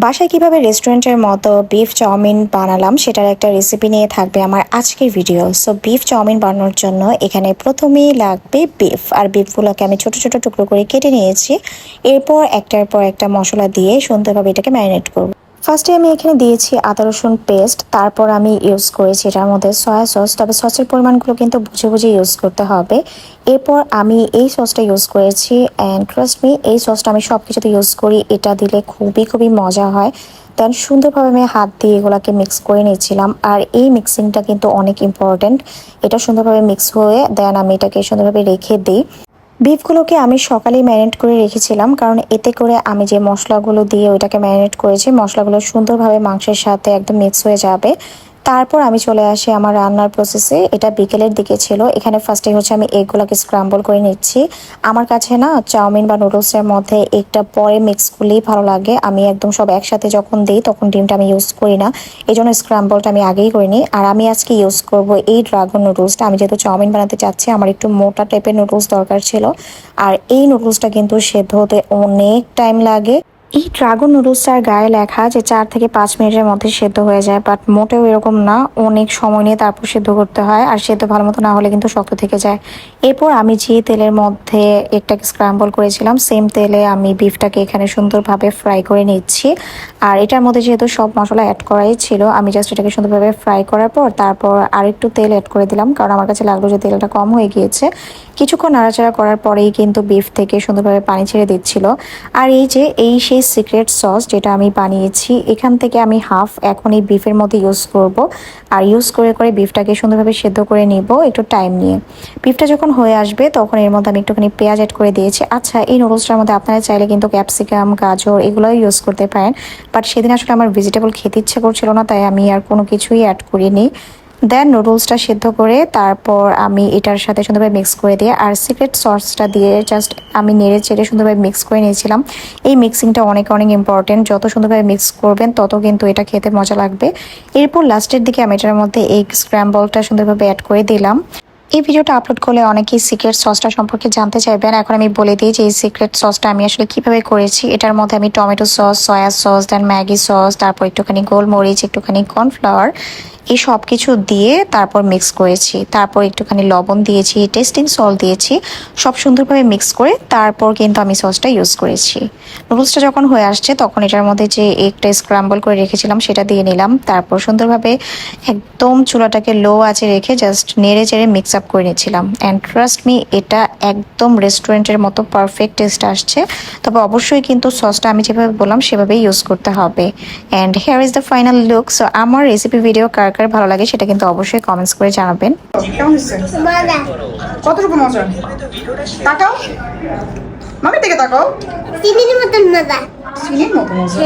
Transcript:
বাসায় কিভাবে রেস্টুরেন্টের মতো বিফ চাউমিন বানালাম সেটার একটা রেসিপি নিয়ে থাকবে আমার আজকের ভিডিও। সো বিফ চাউমিন বানানোর জন্য এখানে প্রথমেই লাগবে বিফ, আর বিফগুলোকে আমি ছোট ছোট টুকরো করে কেটে নিয়েছি। এরপর একটার পর একটা মশলা দিয়ে সুন্দরভাবে এটাকে ম্যারিনেট করব। ফার্স্টে আমি এখানে দিয়েছি আদা রসুন পেস্ট, তারপর আমি ইউজ করেছি এটার মধ্যে সয়া সস, তবে সসের পরিমাণগুলো কিন্তু বুঝে বুঝে ইউজ করতে হবে। এরপর আমি এই সসটা ইউজ করেছি, অ্যান্ড ট্রাস্ট মি, এই সসটা আমি সব কিছুতে ইউজ করি, এটা দিলে খুবই খুবই মজা হয়। দেন সুন্দরভাবে আমি হাত দিয়ে এগুলোকে মিক্স করে নিয়েছিলাম, আর এই মিক্সিংটা কিন্তু অনেক ইম্পর্ট্যান্ট। এটা সুন্দরভাবে মিক্স হয়ে দেন আমি এটাকে সুন্দরভাবে রেখে দিই। বিফগুলোকে আমি সকালেই ম্যারিনেট করে রেখেছিলাম, কারণ এতে করে আমি যে মশলাগুলো দিয়ে ওইটাকে ম্যারিনেট করেছি, মশলাগুলো সুন্দরভাবে মাংসের সাথে একদম মিক্স হয়ে যাবে। তারপর আমি চলে আসি আমার রান্নার প্রসেসে। এটা বিকেলের দিকে ছিল। এখানে ফার্স্টে হচ্ছে আমি এগগুলোকে স্ক্রাম্বল করে নিচ্ছি। আমার কাছে না চাউমিন বা নুডলসের মধ্যে একটা পরে মিক্স করলেই ভালো লাগে। আমি একদম সব একসাথে যখন দিই তখন ডিমটা আমি ইউজ করি না, এই জন্য স্ক্রাম্বলটা আমি আগেই করে নিই। আর আমি আজকে ইউজ করব এই ড্রাগন নুডলসটা। আমি যেহেতু চাউমিন বানাতে চাচ্ছি, আমার একটু মোটা টাইপের নুডলস দরকার ছিল, আর এই নুডলসটা কিন্তু সেদ্ধ হতে অনেক টাইম লাগে। এই ড্রাগন নুডলসটার গায়ে লেখা যে 4 থেকে 5 মিনিটের মধ্যে সেদ্ধ হয়ে যায়, বাট মোটেও এরকম না, অনেক সময় নিয়ে তারপর সেদ্ধ করতে হয়, আর সেদ্ধ ভালো মতো না হলে কিন্তু শক্ত থেকে যায়। এরপর আমি যে তেলের মধ্যে এটাকে স্ক্র্যাম্বল করেছিলাম, সেম তেলে আমি বিফটাকে এখানে সুন্দরভাবে ফ্রাই করে নিচ্ছি। আর এটার মধ্যে যেহেতু সব মশলা অ্যাড করাই ছিল, আমি জাস্ট এটাকে সুন্দরভাবে ফ্রাই করার পর তারপর আরেকটু তেল অ্যাড করে দিলাম, কারণ আমার কাছে লাগলো যে তেলটা কম হয়ে গিয়েছে। কিছুক্ষণ নাড়াচাড়া করার পরেই কিন্তু বিফ থেকে সুন্দরভাবে পানি ছেড়ে দিচ্ছিল। আর এই সেই সিক্রেট সস যেটা আমি বানিয়েছি, এখান থেকে আমি হাফ এখন এই বিফের মধ্যে ইউজ করব। আর ইউজ করে করে বিফটাকে সুন্দরভাবে সেদ্ধ করে নিব একটু টাইম নিয়ে। বিফটা যখন হয়ে আসবে তখন এর মধ্যে আমি একটুখানি পেঁয়াজ অ্যাড করে দিয়েছি। আচ্ছা, এই নুডলসটার মধ্যে আপনারা চাইলে কিন্তু ক্যাপসিকাম, গাজর এগুলোও ইউজ করতে পারেন, বাট সেদিন আসলে আমার ভেজিটেবল খেতে ইচ্ছে করছিল না, তাই আমি আর কোনো কিছুই অ্যাড করিনি। দেন নুডলসটা সেদ্ধ করে তারপর আমি এটার সাথে সুন্দরভাবে মিক্স করে দিয়ে আর সিক্রেট সসটা দিয়ে জাস্ট আমি নেড়ে চেড়ে সুন্দরভাবে মিক্স করে নিয়েছিলাম। এই মিক্সিংটা অনেক অনেক ইম্পর্টেন্ট, যত সুন্দরভাবে মিক্স করবেন তত কিন্তু এটা খেতে মজা লাগবে। এরপর লাস্টের দিকে আমি এটার মধ্যে এগ স্ক্র্যাম্বলটা সুন্দরভাবে অ্যাড করে দিলাম। এই ভিডিওটা আপলোড করলে অনেকেই সিক্রেট সসটা সম্পর্কে জানতে চাইবেন। এখন আমি বলে দিই যে এই সিক্রেট সসটা আমি আসলে কিভাবে করেছি। এটার মধ্যে আমি টমেটো সস, সয়া সস, দেন ম্যাগি সস, তারপর একটুখানি গোলমরিচ, একটুখানি কর্নফ্লাওয়ার, এই সব কিছু দিয়ে তারপর মিক্স করেছি। তারপর একটুখানি লবণ দিয়েছি, টেস্টিং সল্ট দিয়েছি, সব সুন্দরভাবে মিক্স করে তারপর কিন্তু আমি সসটা ইউজ করেছি। নুডলসটা যখন হয়ে আসছে তখন এটার মধ্যে যে এগটা স্ক্রাম্বল করে রেখেছিলাম সেটা দিয়ে নিলাম। তারপর সুন্দরভাবে একদম চুলাটাকে লো আঁচে রেখে জাস্ট নেড়ে চেড়ে মিক্স আপ করে নিচ্ছিলাম। অ্যান্ড ট্রাস্ট মি, এটা একদম রেস্টুরেন্টের মতো পারফেক্ট টেস্ট আসছে। তবে অবশ্যই কিন্তু সসটা আমি যেভাবে বললাম সেভাবেই ইউজ করতে হবে। And hair is the final look. So আমার রেসিপি ভিডিও কার কার ভালো লাগে সেটা কিন্তু অবশ্যই কমেন্টস করে জানাবেন। কেমন হচ্ছে? কতটুকু মজা? তাকাও, মামির দিকে তাকাও। চিনির মতন মজা। চিনির মতো মজা।